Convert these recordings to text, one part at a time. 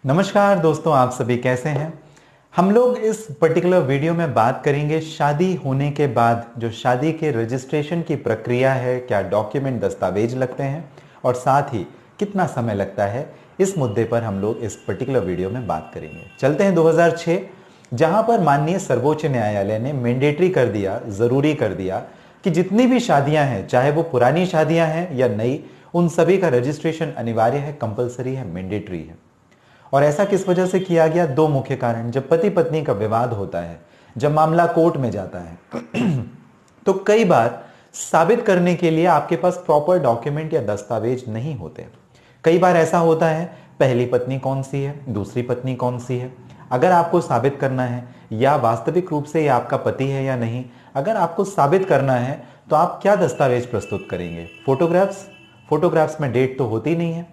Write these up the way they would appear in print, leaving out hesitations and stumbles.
नमस्कार दोस्तों, आप सभी कैसे हैं। हम लोग इस पर्टिकुलर वीडियो में बात करेंगे शादी होने के बाद जो शादी के रजिस्ट्रेशन की प्रक्रिया है, क्या डॉक्यूमेंट दस्तावेज लगते हैं और साथ ही कितना समय लगता है। इस मुद्दे पर हम लोग इस पर्टिकुलर वीडियो में बात करेंगे। चलते हैं 2006, जहां पर माननीय सर्वोच्च न्यायालय ने मैंडेटरी कर दिया, जरूरी कर दिया कि जितनी भी शादियां हैं, चाहे वो पुरानी शादियां हैं या नई, उन सभी का रजिस्ट्रेशन अनिवार्य है, कंपलसरी है, मैंडेटरी है। और ऐसा किस वजह से किया गया? दो मुख्य कारण। जब पति पत्नी का विवाद होता है, जब मामला कोर्ट में जाता है तो कई बार साबित करने के लिए आपके पास प्रॉपर डॉक्यूमेंट या दस्तावेज नहीं होते। कई बार ऐसा होता है, पहली पत्नी कौन सी है, दूसरी पत्नी कौन सी है। अगर आपको साबित करना है या वास्तविक रूप से ये आपका पति है या नहीं, अगर आपको साबित करना है तो आप क्या दस्तावेज प्रस्तुत करेंगे? फोटोग्राफ्स में डेट तो होती नहीं है,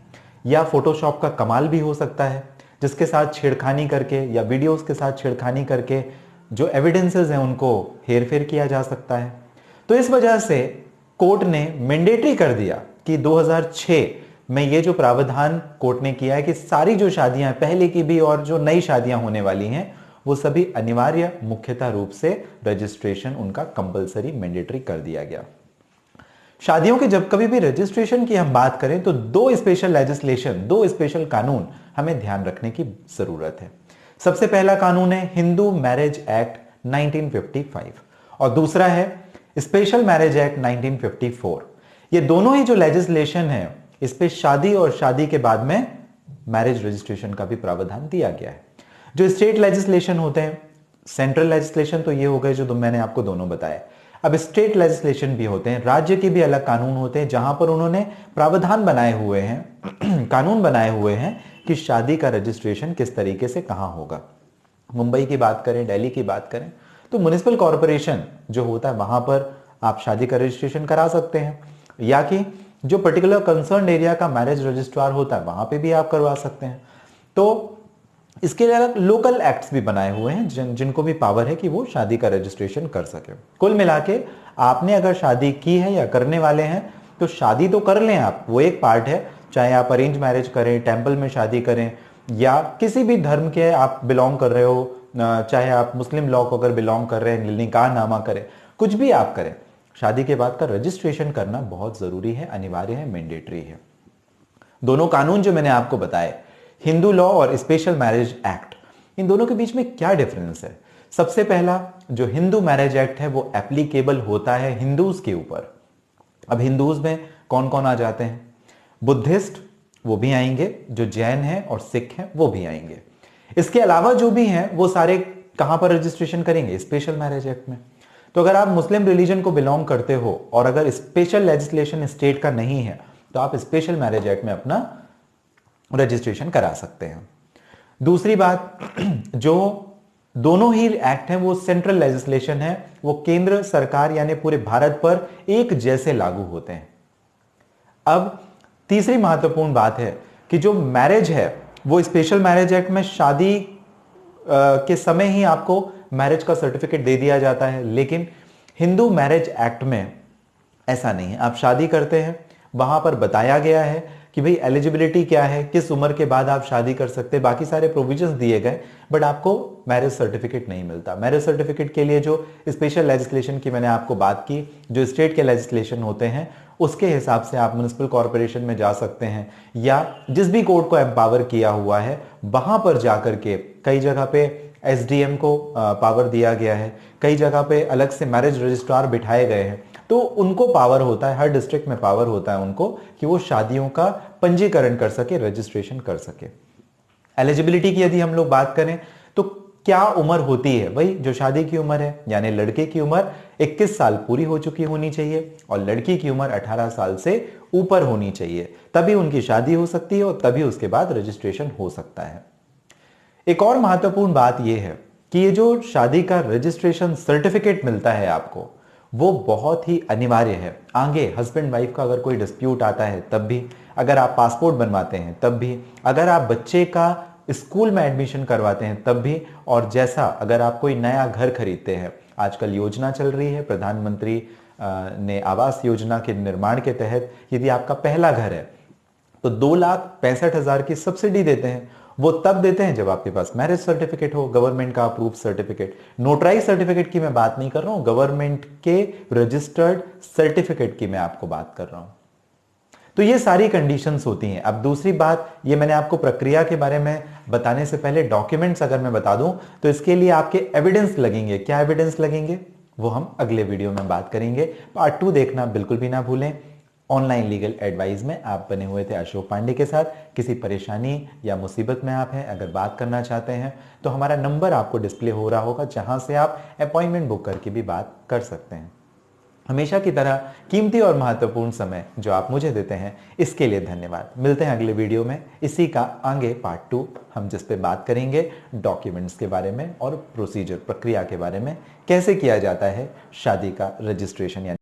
या फोटोशॉप का कमाल भी हो सकता है जिसके साथ छेड़खानी करके या वीडियोस के साथ छेड़खानी करके जो एविडेंसेस हैं उनको हेरफेर किया जा सकता है। तो इस वजह से कोर्ट ने मैंडेटरी कर दिया कि 2006 में ये जो प्रावधान कोर्ट ने किया है कि सारी जो शादियां पहले की भी और जो नई शादियां होने वाली हैं वो सभी अनिवार्य, मुख्यतः रूप से रजिस्ट्रेशन उनका कंपलसरी मैंडेटरी कर दिया गया। शादियों के जब कभी भी रजिस्ट्रेशन की हम बात करें तो दो स्पेशल कानून हमें ध्यान रखने की जरूरत है। सबसे पहला कानून है हिंदू मैरिज एक्ट 1955 और दूसरा है स्पेशल मैरिज एक्ट 1954। ये दोनों ही जो लेजिस्लेशन है, इस पे शादी और शादी के बाद में मैरिज रजिस्ट्रेशन का भी प्रावधान दिया गया है। जो स्टेट लेजिस्लेशन होते हैं, सेंट्रल लेजिस्लेशन तो ये हो गए जो मैंने आपको दोनों बताए। अब स्टेट लेजिस्लेशन भी होते हैं, राज्य के भी अलग कानून होते हैं जहां पर उन्होंने प्रावधान बनाए हुए हैं कानून बनाए हुए हैं कि शादी का रजिस्ट्रेशन किस तरीके से कहां होगा। मुंबई की बात करें, दिल्ली की बात करें तो म्युनिसिपल कॉरपोरेशन जो होता है वहां पर आप शादी का रजिस्ट्रेशन करा सकते हैं, या कि जो पर्टिकुलर कंसर्न एरिया का मैरिज रजिस्ट्रार होता है वहां पे भी आप करवा सकते हैं। तो इसके लिए अलग लोकल एक्ट्स भी बनाए हुए हैं जिनको भी पावर है कि वो शादी का रजिस्ट्रेशन कर सके। कुल मिला के आपने अगर शादी की है या करने वाले हैं तो शादी तो कर लें आप, वो एक पार्ट है। चाहे आप अरेंज मैरिज करें, टेंपल में शादी करें, या किसी भी धर्म के आप बिलोंग कर रहे हो, चाहे आप मुस्लिम लॉ को अगर बिलोंग कर रहे हैं, निकाह नामा करें, कुछ भी आप करें, शादी के बाद का रजिस्ट्रेशन करना बहुत जरूरी है, अनिवार्य है, मैंडेटरी है। दोनों कानून जो मैंने आपको बताए, हिंदू लॉ और स्पेशल मैरिज एक्ट, इन दोनों के बीच में क्या डिफरेंस है? सबसे पहला, जो हिंदू मैरिज एक्ट है वो एप्लीकेबल होता है हिंदूज के ऊपर। अब हिंदूज में कौन कौन आ जाते हैं? बुद्धिस्ट वो भी आएंगे, जो जैन हैं और सिख हैं वो भी आएंगे। इसके अलावा जो भी हैं वो सारे कहां पर रजिस्ट्रेशन करेंगे? स्पेशल मैरिज एक्ट में। तो अगर आप मुस्लिम रिलीजन को बिलोंग करते हो और अगर स्पेशल लेजिस्लेशन स्टेट का नहीं है तो आप स्पेशल मैरिज एक्ट में अपना रजिस्ट्रेशन करा सकते हैं। दूसरी बात, जो दोनों ही एक्ट हैं वो सेंट्रल लेजिस्लेशन है, वो केंद्र सरकार यानी पूरे भारत पर एक जैसे लागू होते हैं। अब तीसरी महत्वपूर्ण बात है कि जो मैरिज है वो स्पेशल मैरिज एक्ट में शादी के समय ही आपको मैरिज का सर्टिफिकेट दे दिया जाता है, लेकिन हिंदू मैरिज एक्ट में ऐसा नहीं है। आप शादी करते हैं, वहां पर बताया गया है कि भाई एलिजिबिलिटी क्या है, किस उम्र के बाद आप शादी कर सकते हैं, बाकी सारे प्रोविजंस दिए गए, बट आपको मैरिज सर्टिफिकेट नहीं मिलता। मैरिज सर्टिफिकेट के लिए जो स्पेशल लेजिस्लेशन की मैंने आपको बात की, जो स्टेट के लेजिस्लेशन होते हैं उसके हिसाब से आप म्युनिसिपल कॉर्पोरेशन में जा सकते हैं, या जिस भी कोर्ट को एम्पावर किया हुआ है वहां पर जाकर के, कई जगह पे एसडीएम को पावर दिया गया है, कई जगह पे अलग से मैरिज रजिस्ट्रार बिठाए गए हैं, तो उनको पावर होता है, हर डिस्ट्रिक्ट में पावर होता है उनको कि वो शादियों का पंजीकरण कर सके, रजिस्ट्रेशन कर सके। एलिजिबिलिटी की यदि हम लोग बात करें तो क्या उम्र होती है? वही जो शादी की उम्र है, यानी लड़के की उम्र 21 साल पूरी हो चुकी होनी चाहिए और लड़की की उम्र 18 साल से ऊपर होनी चाहिए, तभी उनकी शादी हो सकती है और तभी उसके बाद रजिस्ट्रेशन हो सकता है। एक और महत्वपूर्ण बात यह है कि ये जो शादी का रजिस्ट्रेशन सर्टिफिकेट मिलता है आपको, वो बहुत ही अनिवार्य है। आगे हस्बैंड वाइफ का अगर कोई डिस्प्यूट आता है तब भी, अगर आप पासपोर्ट बनवाते हैं तब भी, अगर आप बच्चे का स्कूल में एडमिशन करवाते हैं तब भी, और जैसा अगर आप कोई नया घर खरीदते हैं, आजकल योजना चल रही है प्रधानमंत्री ने आवास योजना के निर्माण के तहत, यदि आपका पहला घर है, तो 2,65,000 की सब्सिडी देते हैं। वो तब देते हैं जब आपके पास मैरिज सर्टिफिकेट हो, गवर्नमेंट का अप्रूव सर्टिफिकेट। नोटराइज सर्टिफिकेट की मैं बात नहीं कर रहा हूं, गवर्नमेंट के रजिस्टर्ड सर्टिफिकेट की मैं आपको बात कर रहा हूं। तो ये सारी कंडीशंस होती हैं। अब दूसरी बात, ये मैंने आपको प्रक्रिया के बारे में बताने से पहले डॉक्यूमेंट्स अगर मैं बता दूं तो इसके लिए आपके एविडेंस लगेंगे। क्या एविडेंस लगेंगे वो हम अगले वीडियो में बात करेंगे। पार्ट 2 देखना बिल्कुल भी ना भूलें। ऑनलाइन लीगल एडवाइस में आप बने हुए थे अशोक पांडे के साथ। किसी परेशानी या मुसीबत में आप हैं, अगर बात करना चाहते हैं तो हमारा नंबर आपको डिस्प्ले हो रहा होगा, जहां से आप अपॉइंटमेंट बुक करके भी बात कर सकते हैं। हमेशा की तरह कीमती और महत्वपूर्ण समय जो आप मुझे देते हैं, इसके लिए धन्यवाद। मिलते हैं अगले वीडियो में। इसी का आगे पार्ट 2 हम जिस पे बात करेंगे डॉक्यूमेंट्स के बारे में और प्रोसीजर, प्रक्रिया के बारे में, कैसे किया जाता है शादी का रजिस्ट्रेशन।